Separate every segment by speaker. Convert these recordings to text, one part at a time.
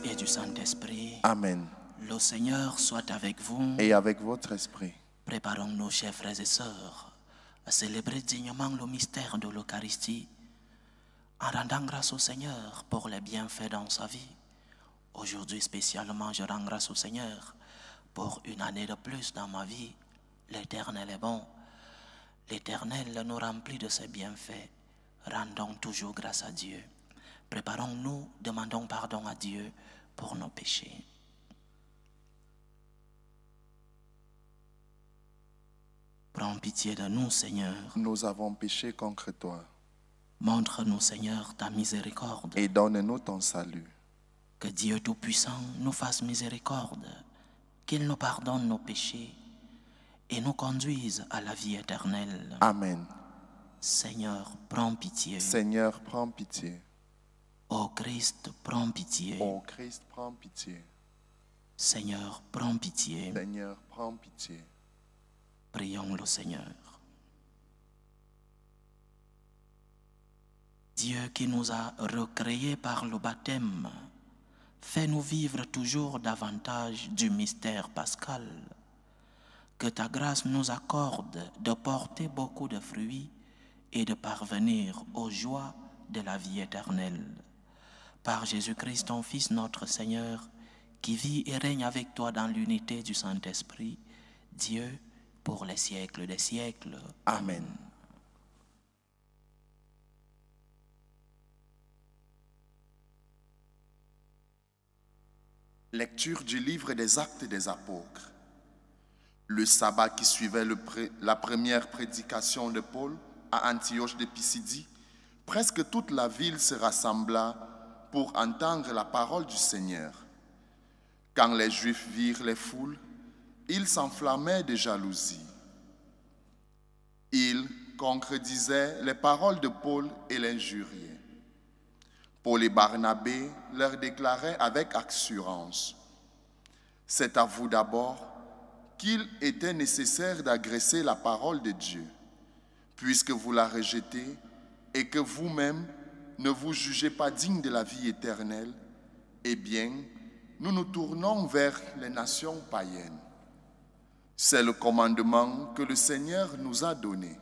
Speaker 1: et du Saint-Esprit.
Speaker 2: Amen.
Speaker 1: Le Seigneur soit avec vous.
Speaker 2: Et avec votre esprit.
Speaker 1: Préparons-nous, chers frères et sœurs, à célébrer dignement le mystère de l'Eucharistie en rendant grâce au Seigneur pour les bienfaits dans sa vie. Aujourd'hui spécialement, je rends grâce au Seigneur pour une année de plus dans ma vie. L'Éternel est bon. L'Éternel nous remplit de ses bienfaits. Rendons toujours grâce à Dieu. Préparons-nous, demandons pardon à Dieu pour nos péchés. Prends pitié de nous, Seigneur.
Speaker 2: Nous avons péché contre toi.
Speaker 1: Montre-nous, Seigneur, ta miséricorde.
Speaker 2: Et donne-nous ton salut.
Speaker 1: Que Dieu Tout-Puissant nous fasse miséricorde, qu'il nous pardonne nos péchés et nous conduise à la vie éternelle.
Speaker 2: Amen.
Speaker 1: Seigneur, prends pitié.
Speaker 2: Seigneur, prends pitié.
Speaker 1: Ô Christ, prends pitié.
Speaker 2: Ô Christ, prends pitié.
Speaker 1: Seigneur, prends pitié.
Speaker 2: Seigneur, prends pitié.
Speaker 1: Prions le Seigneur. Dieu qui nous a recréés par le baptême, fais-nous vivre toujours davantage du mystère pascal. Que ta grâce nous accorde de porter beaucoup de fruits et de parvenir aux joies de la vie éternelle. Par Jésus-Christ, ton Fils, notre Seigneur, qui vit et règne avec toi dans l'unité du Saint-Esprit, Dieu, pour les siècles des siècles.
Speaker 2: Amen. Lecture du livre des Actes des Apôtres. Le sabbat qui suivait la première prédication de Paul à Antioche de Pisidie, presque toute la ville se rassembla pour entendre la parole du Seigneur. Quand les Juifs virent les foules, ils s'enflammaient de jalousie. Ils contredisaient les paroles de Paul et l'injuriaient. Paul et Barnabé leur déclaraient avec assurance: « C'est à vous d'abord qu'il était nécessaire d'agresser la parole de Dieu, puisque vous la rejetez et que vous-même ne vous jugez pas digne de la vie éternelle. Eh bien, nous nous tournons vers les nations païennes. C'est le commandement que le Seigneur nous a donné.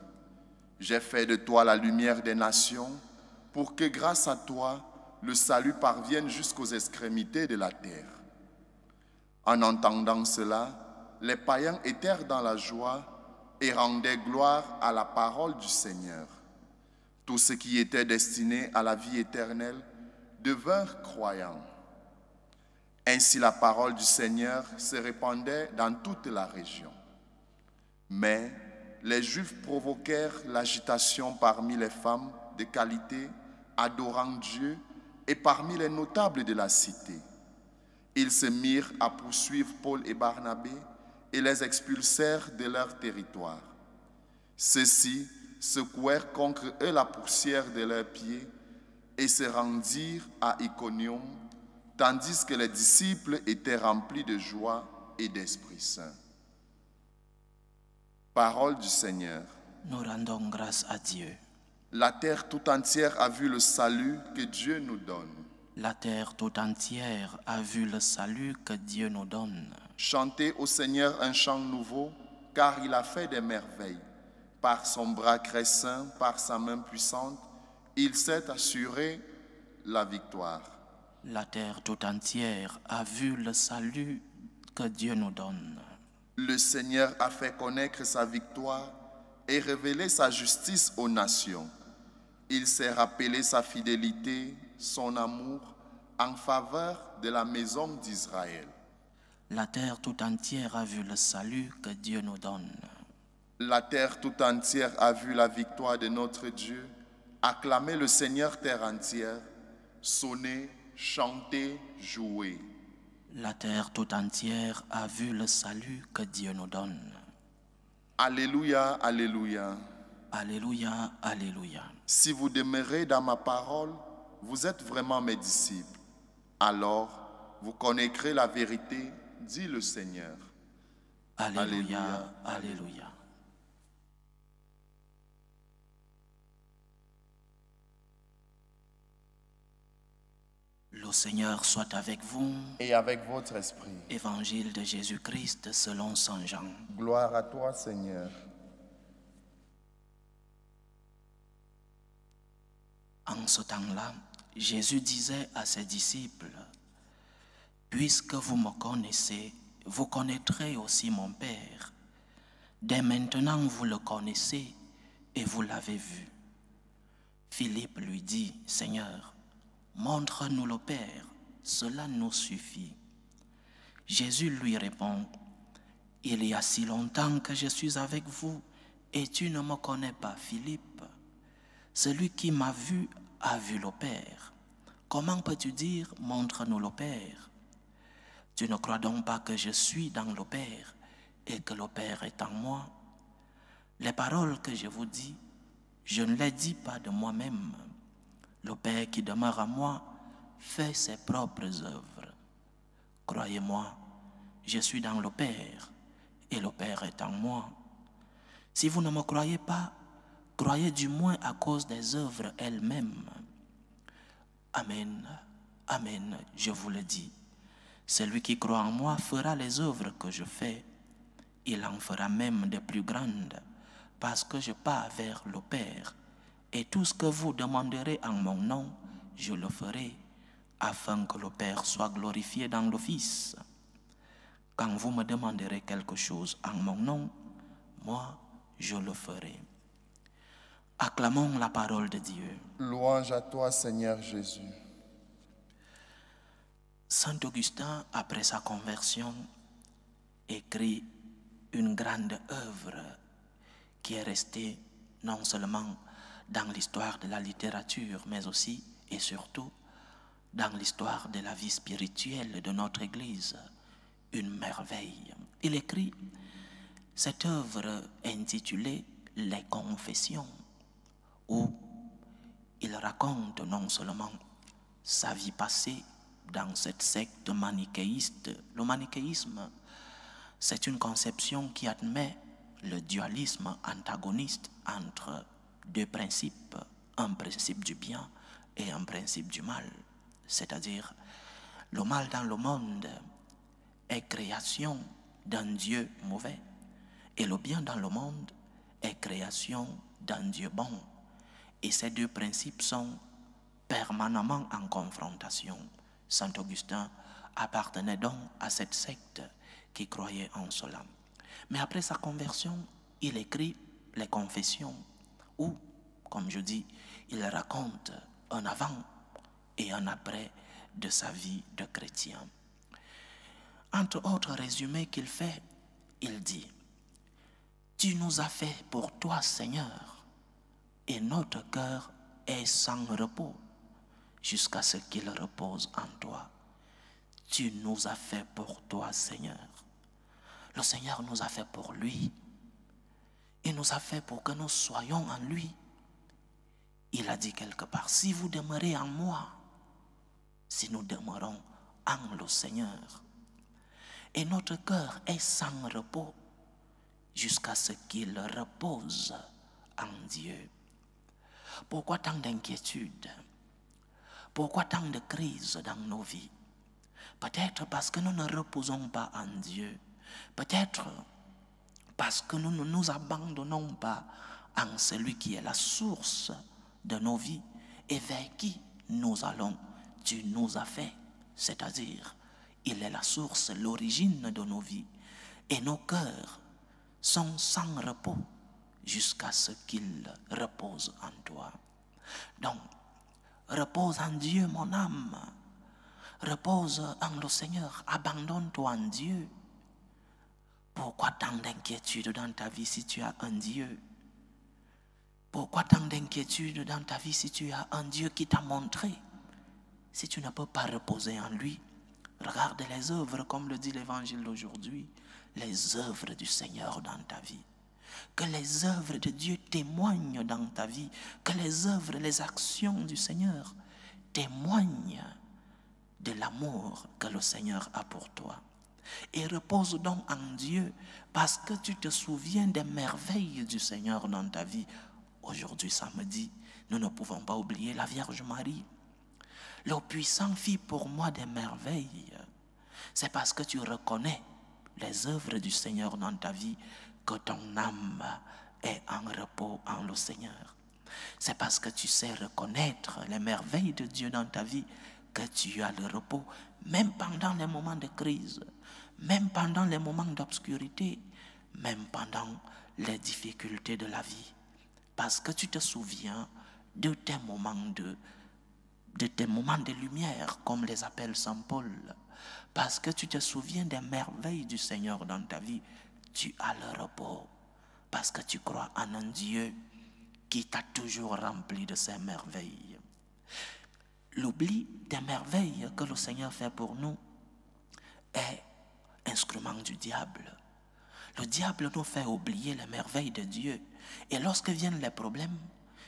Speaker 2: J'ai fait de toi la lumière des nations pour que grâce à toi, le salut parvienne jusqu'aux extrémités de la terre. » En entendant cela, les païens étaient dans la joie et rendaient gloire à la parole du Seigneur. Tous ceux qui étaient destinés à la vie éternelle devinrent croyants. Ainsi la parole du Seigneur se répandait dans toute la région. Mais les Juifs provoquèrent l'agitation parmi les femmes de qualité, adorant Dieu, et parmi les notables de la cité. Ils se mirent à poursuivre Paul et Barnabé et les expulsèrent de leur territoire. Ceux-ci secouèrent contre eux la poussière de leurs pieds et se rendirent à Iconium, tandis que les disciples étaient remplis de joie et d'Esprit Saint. Parole du Seigneur.
Speaker 1: Nous rendons grâce à Dieu.
Speaker 2: La terre tout entière a vu le salut que Dieu nous donne.
Speaker 1: La terre tout entière a vu le salut que Dieu nous donne.
Speaker 2: Chantez au Seigneur un chant nouveau, car il a fait des merveilles. Par son bras crescent, par sa main puissante, il s'est assuré la victoire.
Speaker 1: La terre tout entière a vu le salut que Dieu nous donne.
Speaker 2: Le Seigneur a fait connaître sa victoire et révélé sa justice aux nations. Il s'est rappelé sa fidélité, son amour en faveur de la maison d'Israël.
Speaker 1: La terre tout entière a vu le salut que Dieu nous donne.
Speaker 2: La terre tout entière a vu la victoire de notre Dieu. Acclamez le Seigneur terre entière. Sonnez, chantez, jouez.
Speaker 1: La terre tout entière a vu le salut que Dieu nous donne.
Speaker 2: Alléluia, alléluia.
Speaker 1: Alléluia, alléluia.
Speaker 2: Si vous demeurez dans ma parole, vous êtes vraiment mes disciples. Alors, vous connaîtrez la vérité, dit le Seigneur.
Speaker 1: Alléluia, alléluia. Le Seigneur soit avec vous.
Speaker 2: Et avec votre esprit.
Speaker 1: Évangile de Jésus-Christ selon saint Jean.
Speaker 2: Gloire à toi, Seigneur.
Speaker 1: En ce temps-là, Jésus disait à ses disciples, « Puisque vous me connaissez, vous connaîtrez aussi mon Père. Dès maintenant, vous le connaissez et vous l'avez vu. » Philippe lui dit, « Seigneur, montre-nous le Père, cela nous suffit. » Jésus lui répond, « Il y a si longtemps que je suis avec vous et tu ne me connais pas, Philippe. Celui qui m'a vu a vu le Père. Comment peux-tu dire, montre-nous le Père? Tu ne crois donc pas que je suis dans le Père et que le Père est en moi? Les paroles que je vous dis, je ne les dis pas de moi-même. Le Père qui demeure en moi fait ses propres œuvres. Croyez-moi, je suis dans le Père et le Père est en moi. Si vous ne me croyez pas, croyez du moins à cause des œuvres elles-mêmes. Amen, amen, je vous le dis. Celui qui croit en moi fera les œuvres que je fais. Il en fera même de plus grandes, parce que je pars vers le Père. Et tout ce que vous demanderez en mon nom, je le ferai, afin que le Père soit glorifié dans le Fils. Quand vous me demanderez quelque chose en mon nom, moi, je le ferai. Acclamons la parole de Dieu.
Speaker 2: Louange à toi, Seigneur Jésus.
Speaker 1: Saint Augustin, après sa conversion, écrit une grande œuvre qui est restée non seulement dans l'histoire de la littérature, mais aussi et surtout dans l'histoire de la vie spirituelle de notre Église, une merveille. Il écrit cette œuvre intitulée « Les Confessions », où il raconte non seulement sa vie passée dans cette secte manichéiste. Le manichéisme, c'est une conception qui admet le dualisme antagoniste entre deux principes, un principe du bien et un principe du mal. C'est-à-dire, le mal dans le monde est création d'un Dieu mauvais et le bien dans le monde est création d'un Dieu bon. Et ces deux principes sont permanemment en confrontation. Saint Augustin appartenait donc à cette secte qui croyait en cela. Mais après sa conversion, il écrit les Confessions où, comme je dis, il raconte un avant et un après de sa vie de chrétien. Entre autres résumés qu'il fait, il dit « Tu nous as fait pour toi, Seigneur, et notre cœur est sans repos jusqu'à ce qu'il repose en toi. Tu nous as fait pour toi, Seigneur. » Le Seigneur nous a fait pour lui. Il nous a fait pour que nous soyons en lui. Il a dit quelque part, si vous demeurez en moi, si nous demeurons en le Seigneur, et notre cœur est sans repos jusqu'à ce qu'il repose en Dieu. Pourquoi tant d'inquiétude? Pourquoi tant de crises dans nos vies? Peut-être parce que nous ne reposons pas en Dieu. Peut-être parce que nous ne nous abandonnons pas en celui qui est la source de nos vies et vers qui nous allons. Tu nous as fait, c'est-à-dire, il est la source, l'origine de nos vies. Et nos cœurs sont sans repos jusqu'à ce qu'ils reposent en toi. Donc, repose en Dieu, mon âme. Repose en le Seigneur. Abandonne-toi en Dieu. Pourquoi tant d'inquiétude dans ta vie si tu as un Dieu? Pourquoi tant d'inquiétude dans ta vie si tu as un Dieu qui t'a montré? Si tu ne peux pas reposer en lui, regarde les œuvres, comme le dit l'Évangile d'aujourd'hui, les œuvres du Seigneur dans ta vie. Que les œuvres de Dieu témoignent dans ta vie, que les œuvres, les actions du Seigneur témoignent de l'amour que le Seigneur a pour toi. Et repose donc en Dieu parce que tu te souviens des merveilles du Seigneur dans ta vie. Aujourd'hui, samedi, nous ne pouvons pas oublier la Vierge Marie. Le puissant fit pour moi des merveilles. C'est parce que tu reconnais les œuvres du Seigneur dans ta vie que ton âme est en repos en le Seigneur. C'est parce que tu sais reconnaître les merveilles de Dieu dans ta vie que tu as le repos, même pendant les moments de crise, même pendant les moments d'obscurité, même pendant les difficultés de la vie. Parce que tu te souviens de tes moments de lumière, comme les appelle Saint Paul. Parce que tu te souviens des merveilles du Seigneur dans ta vie, tu as le repos. Parce que tu crois en un Dieu qui t'a toujours rempli de ses merveilles. L'oubli des merveilles que le Seigneur fait pour nous est instrument du diable. Le diable nous fait oublier les merveilles de Dieu. Et lorsque viennent les problèmes,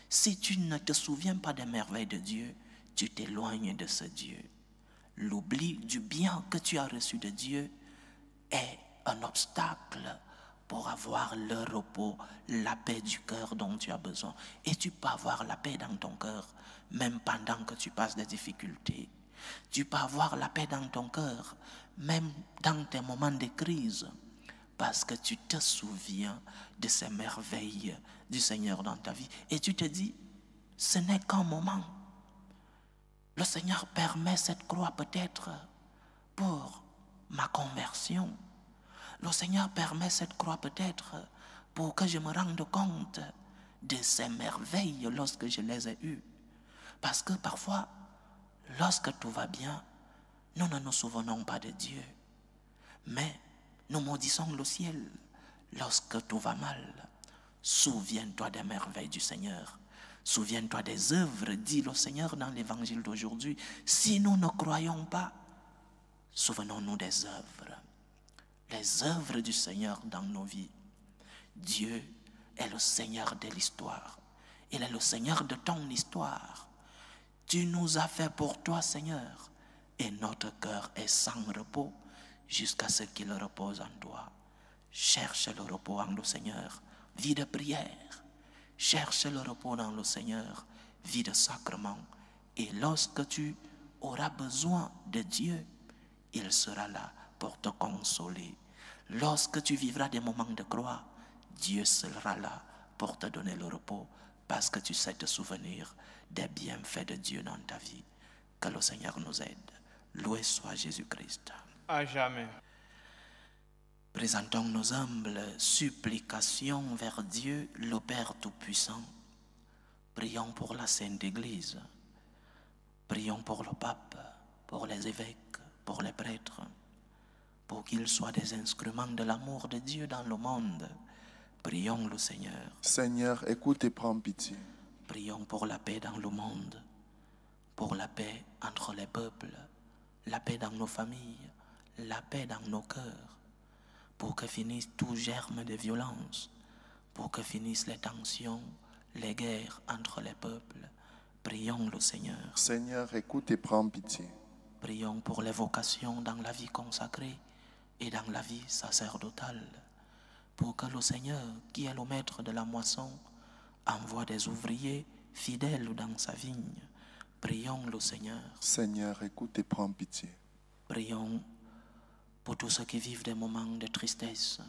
Speaker 1: si tu ne te souviens pas des merveilles de Dieu, tu t'éloignes de ce Dieu. L'oubli du bien que tu as reçu de Dieu est un obstacle pour avoir le repos, la paix du cœur dont tu as besoin. Et tu peux avoir la paix dans ton cœur, même pendant que tu passes des difficultés. Tu peux avoir la paix dans ton cœur, même dans tes moments de crise, parce que tu te souviens de ces merveilles du Seigneur dans ta vie. Et tu te dis, ce n'est qu'un moment. Le Seigneur permet cette croix peut-être pour ma conversion. Le Seigneur permet cette croix peut-être pour que je me rende compte de ces merveilles lorsque je les ai eues. Parce que parfois, lorsque tout va bien, nous ne nous souvenons pas de Dieu. Mais nous maudissons le ciel lorsque tout va mal. Souviens-toi des merveilles du Seigneur. Souviens-toi des œuvres, dit le Seigneur dans l'évangile d'aujourd'hui. Si nous ne croyons pas, souvenons-nous des œuvres. Les œuvres du Seigneur dans nos vies. Dieu est le Seigneur de l'histoire. Il est le Seigneur de ton histoire. Tu nous as fait pour toi, Seigneur, et notre cœur est sans repos jusqu'à ce qu'il repose en toi. Cherche le repos en le Seigneur, vie de prière. Cherche le repos dans le Seigneur, vie de sacrement. Et lorsque tu auras besoin de Dieu, il sera là pour te consoler. Lorsque tu vivras des moments de croix, Dieu sera là pour te donner le repos, parce que tu sais te souvenir des bienfaits de Dieu dans ta vie. Que le Seigneur nous aide. Loué soit Jésus-Christ.
Speaker 3: À jamais.
Speaker 1: Présentons nos humbles supplications vers Dieu, le Père Tout-Puissant. Prions pour la Sainte Église. Prions pour le pape, pour les évêques, pour les prêtres, pour qu'ils soient des instruments de l'amour de Dieu dans le monde. Prions le Seigneur.
Speaker 2: Seigneur, écoute et prends pitié.
Speaker 1: Prions pour la paix dans le monde, pour la paix entre les peuples, la paix dans nos familles, la paix dans nos cœurs, pour que finisse tout germe de violence, pour que finissent les tensions, les guerres entre les peuples. Prions le Seigneur.
Speaker 2: Seigneur, écoute et prends pitié.
Speaker 1: Prions pour les vocations dans la vie consacrée et dans la vie sacerdotale, pour que le Seigneur, qui est le maître de la moisson, envoie des ouvriers fidèles dans sa vigne. Prions le Seigneur.
Speaker 2: Seigneur, écoute et prends pitié.
Speaker 1: Prions pour tous ceux qui vivent des moments de tristesse,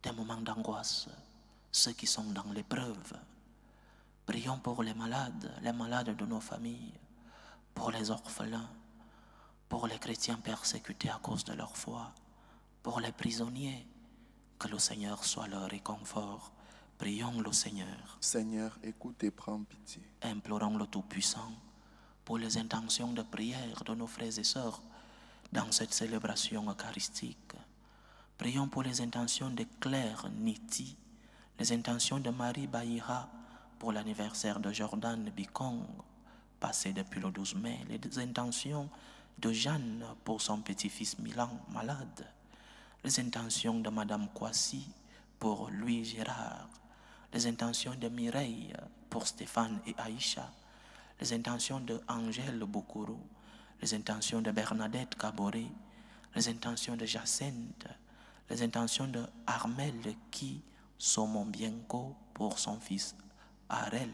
Speaker 1: des moments d'angoisse, ceux qui sont dans l'épreuve. Prions pour les malades de nos familles, pour les orphelins, pour les chrétiens persécutés à cause de leur foi, pour les prisonniers, que le Seigneur soit leur réconfort. Prions le Seigneur.
Speaker 2: Seigneur, écoute et prends pitié.
Speaker 1: Implorons le Tout-Puissant pour les intentions de prière de nos frères et sœurs dans cette célébration eucharistique. Prions pour les intentions de Claire Niti, les intentions de Marie Baïra pour l'anniversaire de Jordan Bikong, passé depuis le 12 mai, les intentions de Jeanne pour son petit-fils Milan, malade, les intentions de Madame Kwasi pour Louis Gérard, les intentions de Mireille pour Stéphane et Aïcha, les intentions de Angèle Boukourou, les intentions de Bernadette Caboré, les intentions de Jacinthe, les intentions de Armel Ki Somombienko pour son fils Arel,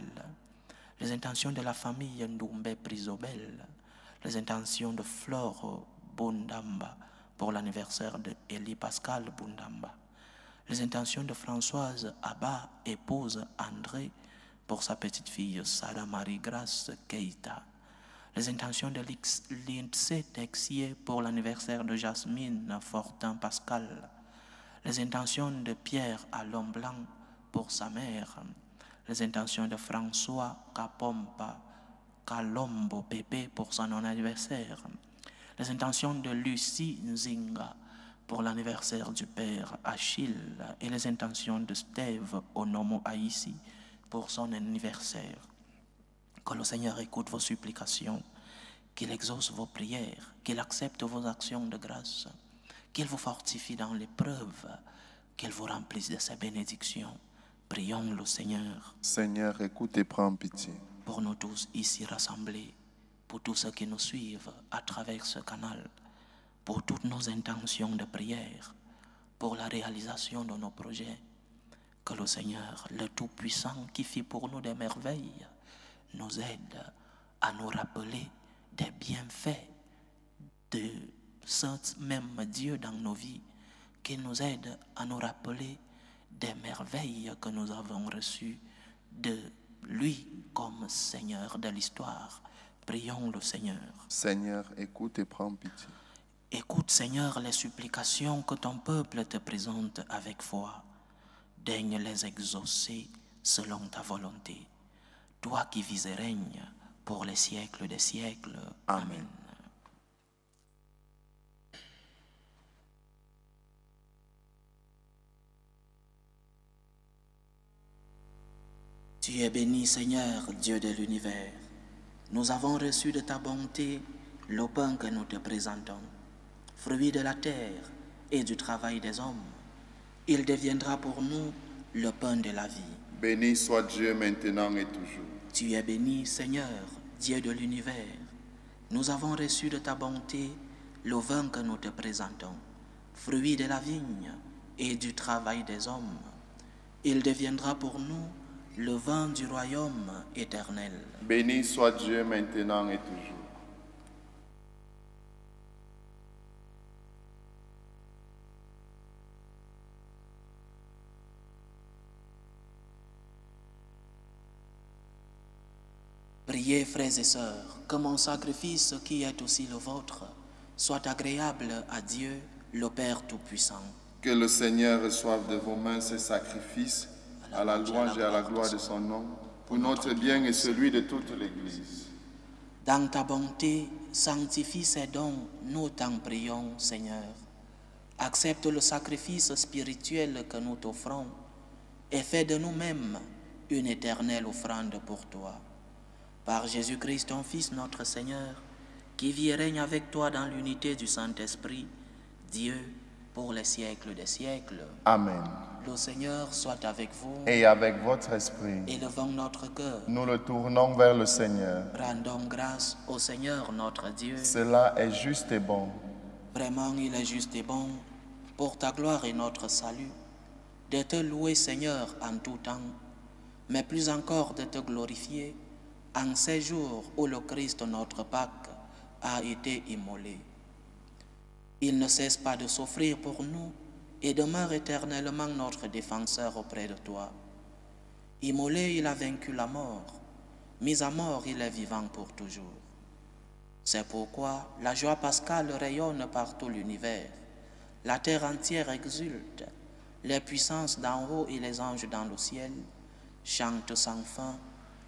Speaker 1: les intentions de la famille Ndoumbe Prisobel, les intentions de Flore Bundamba pour l'anniversaire de Élie Pascal Bundamba, les intentions de Françoise Abba, épouse André, pour sa petite-fille Sarah Marie-Grace Keita, les intentions de Lindsay Texier pour l'anniversaire de Jasmine Fortin Pascal, les intentions de Pierre Allon Blanc pour sa mère, les intentions de François Kapompa Kalombo Pépé pour son anniversaire, les intentions de Lucie Nzinga pour l'anniversaire du père Achille et les intentions de Steve Onomo Aïssi pour son anniversaire. Que le Seigneur écoute vos supplications, qu'il exauce vos prières, qu'il accepte vos actions de grâce, qu'il vous fortifie dans l'épreuve, qu'il vous remplisse de ses bénédictions. Prions le Seigneur.
Speaker 2: Seigneur, écoute et prends pitié.
Speaker 1: Pour nous tous ici rassemblés, pour tous ceux qui nous suivent à travers ce canal, pour toutes nos intentions de prière, pour la réalisation de nos projets, que le Seigneur, le Tout-Puissant, qui fit pour nous des merveilles, nous aide à nous rappeler des bienfaits de ce même Dieu dans nos vies, qu'il nous aide à nous rappeler des merveilles que nous avons reçues de lui comme Seigneur de l'histoire. Prions le Seigneur.
Speaker 2: Seigneur, écoute et prends pitié.
Speaker 1: Écoute, Seigneur, les supplications que ton peuple te présente avec foi. Daigne les exaucer selon ta volonté. Toi qui vis et règnes pour les siècles des siècles. Amen. Tu es béni, Seigneur, Dieu de l'univers. Nous avons reçu de ta bonté le pain que nous te présentons, fruit de la terre et du travail des hommes. Il deviendra pour nous le pain de la vie.
Speaker 2: Béni soit Dieu maintenant et toujours.
Speaker 1: Tu es béni, Seigneur, Dieu de l'univers. Nous avons reçu de ta bonté le vin que nous te présentons, fruit de la vigne et du travail des hommes. Il deviendra pour nous le vin du royaume éternel.
Speaker 2: Béni soit Dieu maintenant et toujours.
Speaker 1: Priez, frères et sœurs, que mon sacrifice, qui est aussi le vôtre, soit agréable à Dieu, le Père Tout-Puissant.
Speaker 2: Que le Seigneur reçoive de vos mains ces sacrifices à la louange et à la gloire de son nom, pour notre bien et celui de toute l'Église.
Speaker 1: Dans ta bonté, sanctifie ces dons, nous t'en prions, Seigneur. Accepte le sacrifice spirituel que nous t'offrons et fais de nous-mêmes une éternelle offrande pour toi. Par Jésus-Christ, ton Fils, notre Seigneur, qui vit et règne avec toi dans l'unité du Saint-Esprit, Dieu, pour les siècles des siècles.
Speaker 2: Amen.
Speaker 1: Le Seigneur soit avec vous.
Speaker 2: Et avec votre esprit,
Speaker 1: Élevons notre cœur.
Speaker 2: nous le tournons vers le Seigneur.
Speaker 1: Rendons grâce au Seigneur notre Dieu.
Speaker 2: Cela est juste et bon.
Speaker 1: Vraiment, il est juste et bon, pour ta gloire et notre salut, de te louer, Seigneur, en tout temps, mais plus encore de te glorifier en ces jours où le Christ, notre Pâque, a été immolé. Il ne cesse pas de souffrir pour nous et demeure éternellement notre défenseur auprès de toi. Immolé, il a vaincu la mort. Mis à mort, il est vivant pour toujours. C'est pourquoi la joie pascale rayonne par tout l'univers. La terre entière exulte. Les puissances d'en haut et les anges dans le ciel chantent sans fin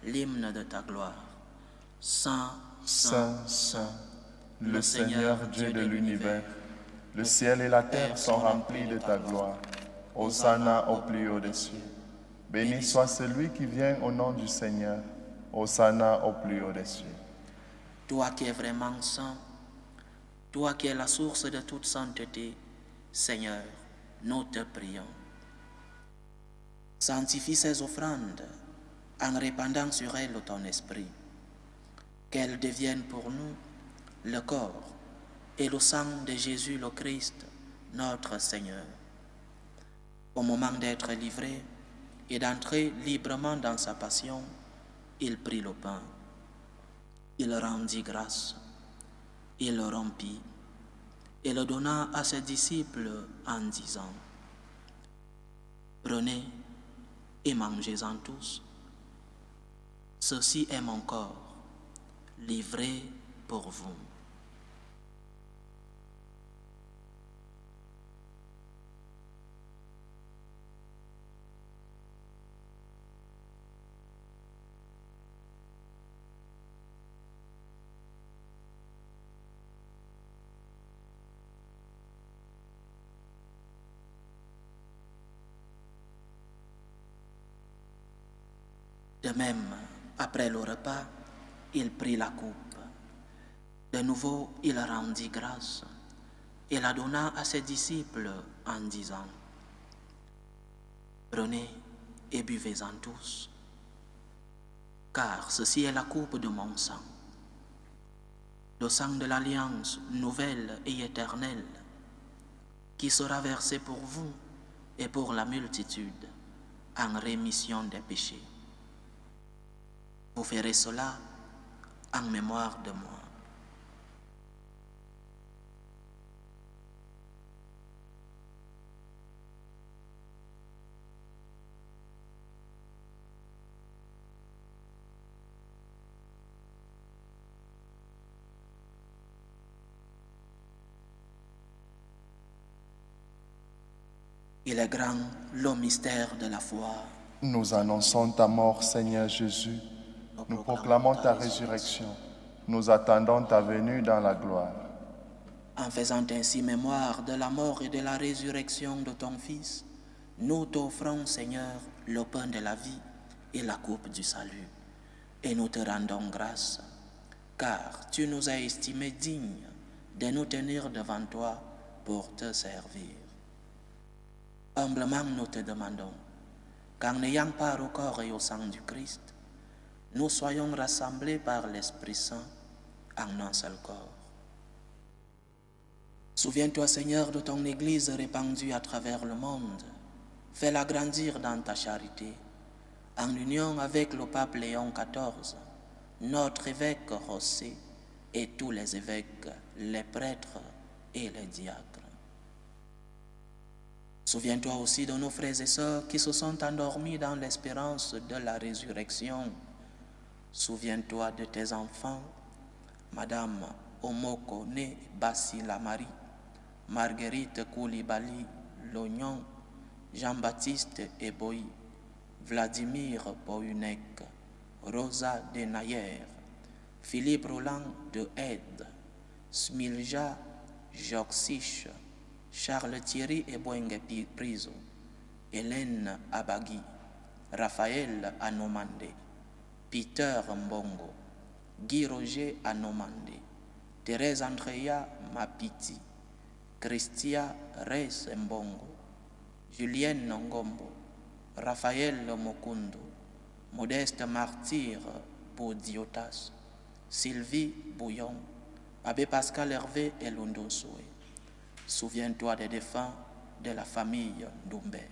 Speaker 1: l'hymne de ta gloire. Saint,
Speaker 2: Saint, Saint, le Seigneur Dieu de l'univers, le ciel et la terre sont remplis de ta gloire. Hosanna au plus haut des cieux. Béni soit celui qui vient au nom du Seigneur. Hosanna au plus haut des cieux.
Speaker 1: Toi qui es vraiment saint, toi qui es la source de toute sainteté, Seigneur, nous te prions. Sanctifie ces offrandes en répandant sur elles ton esprit, qu'elles deviennent pour nous le corps et le sang de Jésus le Christ, notre Seigneur. Au moment d'être livré et d'entrer librement dans sa passion, il prit le pain. Il rendit grâce Il le rompit et le donna à ses disciples en disant, « Prenez et mangez-en tous. Ceci est mon corps, livré pour vous. » De même, après le repas, il prit la coupe. De nouveau, il rendit grâce et la donna à ses disciples en disant, « Prenez et buvez-en tous, car ceci est la coupe de mon sang, le sang de l'alliance nouvelle et éternelle, qui sera versé pour vous et pour la multitude en rémission des péchés. Vous ferez cela en mémoire de moi. » Il est grand le mystère de la foi.
Speaker 2: Nous annonçons ta mort, Seigneur Jésus. Nous proclamons ta résurrection. Nous attendons ta venue dans la gloire.
Speaker 1: En faisant ainsi mémoire de la mort et de la résurrection de ton Fils, nous t'offrons, Seigneur, le pain de la vie et la coupe du salut. Et nous te rendons grâce, car tu nous as estimés dignes de nous tenir devant toi pour te servir. Humblement nous te demandons, qu'en n'ayant part au corps et au sang du Christ, nous soyons rassemblés par l'Esprit Saint en un seul corps. Souviens-toi, Seigneur, de ton Église répandue à travers le monde. Fais-la grandir dans ta charité, en union avec le pape Léon XIV, notre évêque José et tous les évêques, les prêtres et les diacres. Souviens-toi aussi de nos frères et sœurs qui se sont endormis dans l'espérance de la résurrection. Souviens-toi de tes enfants, Madame Omoko Né Basila Marie, Marguerite Koulibaly Lognon, Jean-Baptiste Eboy, Vladimir Pounek, Rosa Denayer, Philippe Roland de Aide, Smilja Joksich, Charles Thierry Ebouenge Priso, Hélène Abagui, Raphaël Anomande, Peter Mbongo, Guy Roger Anomande, Thérèse Andrea Mapiti, Christia Reis Mbongo, Julienne Ngombo, Raphaël Mokundo, Modeste Martyr Boudiotas, Sylvie Bouillon, Abbé Pascal Hervé et Lundosoué. Souviens-toi des défunts de la famille Doumbé.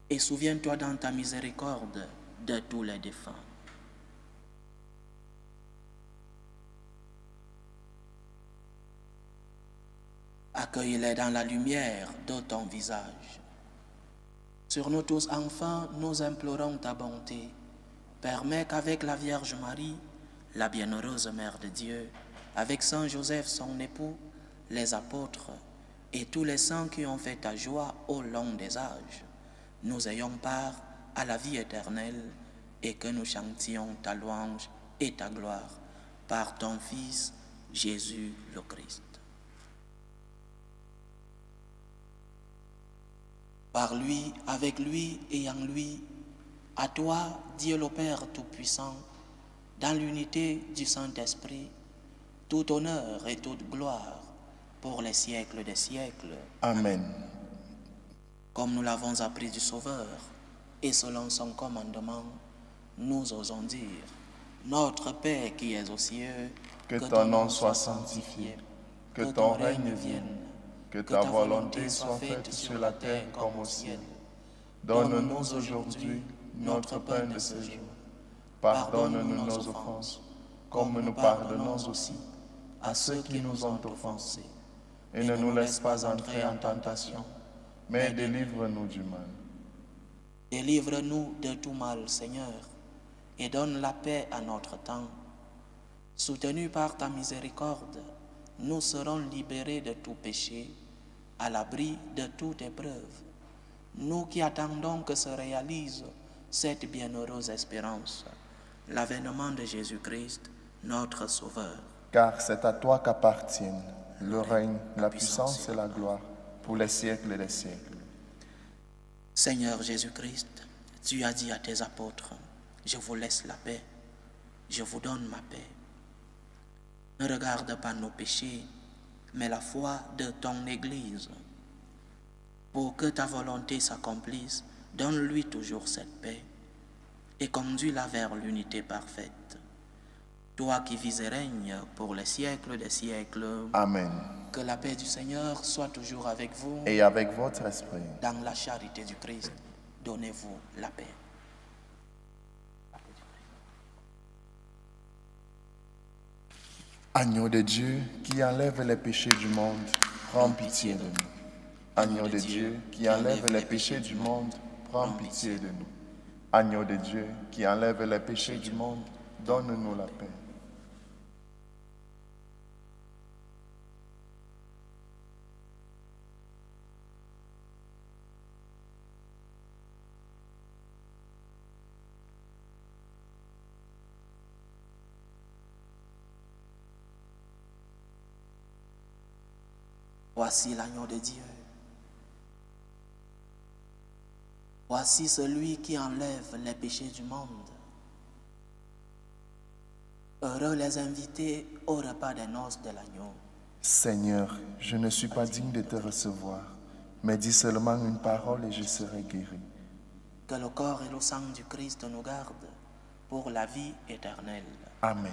Speaker 1: Et souviens-toi dans ta miséricorde de tous les défunts. Accueille-les dans la lumière de ton visage. Sur nous tous, enfants, nous implorons ta bonté. Permets qu'avec la Vierge Marie, la bienheureuse Mère de Dieu, avec Saint Joseph, son époux, les apôtres et tous les saints qui ont fait ta joie au long des âges, nous ayons part à la vie éternelle et que nous chantions ta louange et ta gloire par ton Fils, Jésus le Christ. Par lui, avec lui et en lui, à toi, Dieu le Père Tout-Puissant, dans l'unité du Saint-Esprit, tout honneur et toute gloire pour les siècles des siècles.
Speaker 2: Amen.
Speaker 1: Comme nous l'avons appris du Sauveur, et selon son commandement, nous osons dire, notre Père qui es aux cieux,
Speaker 2: que ton nom soit sanctifié, que ton règne vienne, que ta volonté soit faite sur la terre comme au ciel. Donne-nous aujourd'hui notre pain de ce jour. Pardonne-nous nos offenses, comme nous pardonnons aussi à ceux qui nous ont offensés. Et ne nous laisse pas entrer en tentation, mais délivre-nous du mal.
Speaker 1: Délivre-nous de tout mal, Seigneur, et donne la paix à notre temps. Soutenus par ta miséricorde, nous serons libérés de tout péché, à l'abri de toute épreuve. Nous qui attendons que se réalise cette bienheureuse espérance, l'avènement de Jésus-Christ, notre Sauveur.
Speaker 2: Car c'est à toi qu'appartiennent le règne, la puissance et la gloire pour les siècles des siècles.
Speaker 1: Seigneur Jésus-Christ, tu as dit à tes apôtres, je vous laisse la paix, je vous donne ma paix. Ne regarde pas nos péchés, mais la foi de ton Église. Pour que ta volonté s'accomplisse, donne-lui toujours cette paix et conduis-la vers l'unité parfaite. Toi qui vis et règnes pour les siècles des siècles.
Speaker 2: Amen.
Speaker 1: Que la paix du Seigneur soit toujours avec vous.
Speaker 2: Et avec votre esprit.
Speaker 1: Dans la charité du Christ, donnez-vous la paix.
Speaker 2: Agneau de Dieu qui enlève les péchés du monde, prends pitié de nous. Agneau de Dieu qui enlève les péchés du monde, prends pitié de nous. Agneau de Dieu qui enlève les péchés du monde, donne-nous la paix.
Speaker 1: Voici l'agneau de Dieu. Voici celui qui enlève les péchés du monde. Heureux les invités au repas des noces de l'agneau.
Speaker 2: Seigneur, je ne suis pas digne de te recevoir, mais dis seulement une parole et je serai guéri.
Speaker 1: Que le corps et le sang du Christ nous gardent pour la vie éternelle.
Speaker 2: Amen.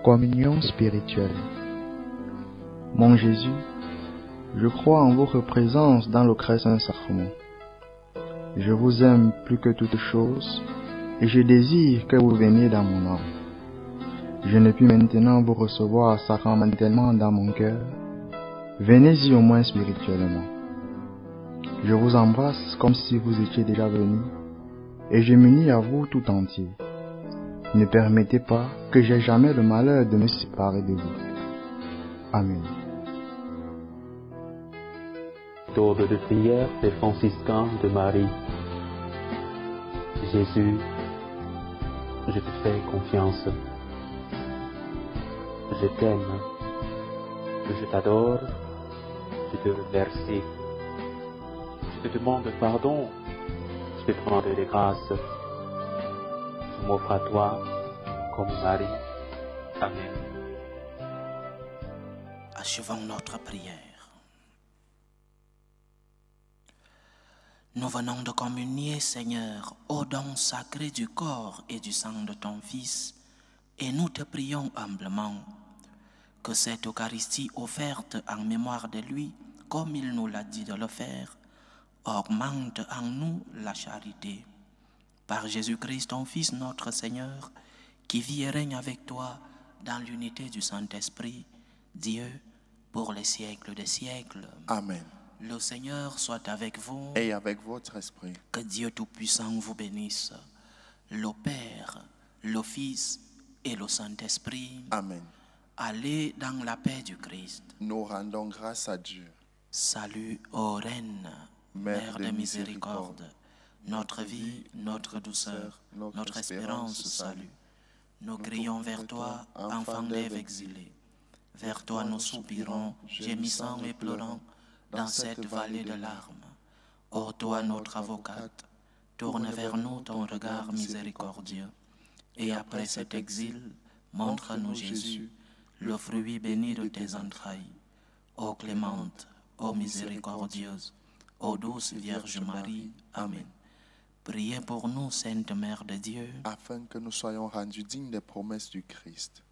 Speaker 3: Communion spirituelle. Mon Jésus, je crois en votre présence dans le très saint sacrement. Je vous aime plus que toute chose et je désire que vous veniez dans mon âme. Je ne puis maintenant vous recevoir sacramentellement dans mon cœur. Venez-y au moins spirituellement. Je vous embrasse comme si vous étiez déjà venu et je m'unis à vous tout entier. Ne permettez pas que j'aie jamais le malheur de me séparer de vous. Amen.
Speaker 4: Méthode de prière des franciscains de Marie. Jésus, je te fais confiance. Je t'aime. Je t'adore. Je te remercie. Je te demande pardon. Je te demande des grâces. Je m'offre à toi comme Marie. Amen.
Speaker 1: Achevons notre prière. Nous venons de communier, Seigneur, au don sacré du corps et du sang de ton Fils, et nous te prions humblement que cette Eucharistie offerte en mémoire de lui, comme il nous l'a dit de le faire, augmente en nous la charité. Par Jésus-Christ, ton Fils, notre Seigneur, qui vit et règne avec toi dans l'unité du Saint-Esprit, Dieu, pour les siècles des siècles.
Speaker 2: Amen.
Speaker 1: Le Seigneur soit avec vous.
Speaker 2: Et avec votre esprit.
Speaker 1: Que Dieu Tout-Puissant vous bénisse, le Père, le Fils et le Saint-Esprit.
Speaker 2: Amen.
Speaker 1: Allez dans la paix du Christ.
Speaker 2: Nous rendons grâce à Dieu.
Speaker 1: Salut, ô Reine, Mère de miséricorde, notre vie, notre douceur, notre espérance, salut. Nous crions vers toi, enfants d'Ève exilés. Vers toi nous soupirons, gémissant et pleurant, dans cette vallée de larmes. Ô toi, notre avocate, tourne vers nous ton regard miséricordieux. Et après cet exil, montre-nous Jésus, le fruit béni de tes entrailles. Ô clémente, ô miséricordieuse, ô douce Vierge Marie. Amen. Priez pour nous, Sainte Mère de Dieu,
Speaker 2: afin que nous soyons rendus dignes des promesses du Christ.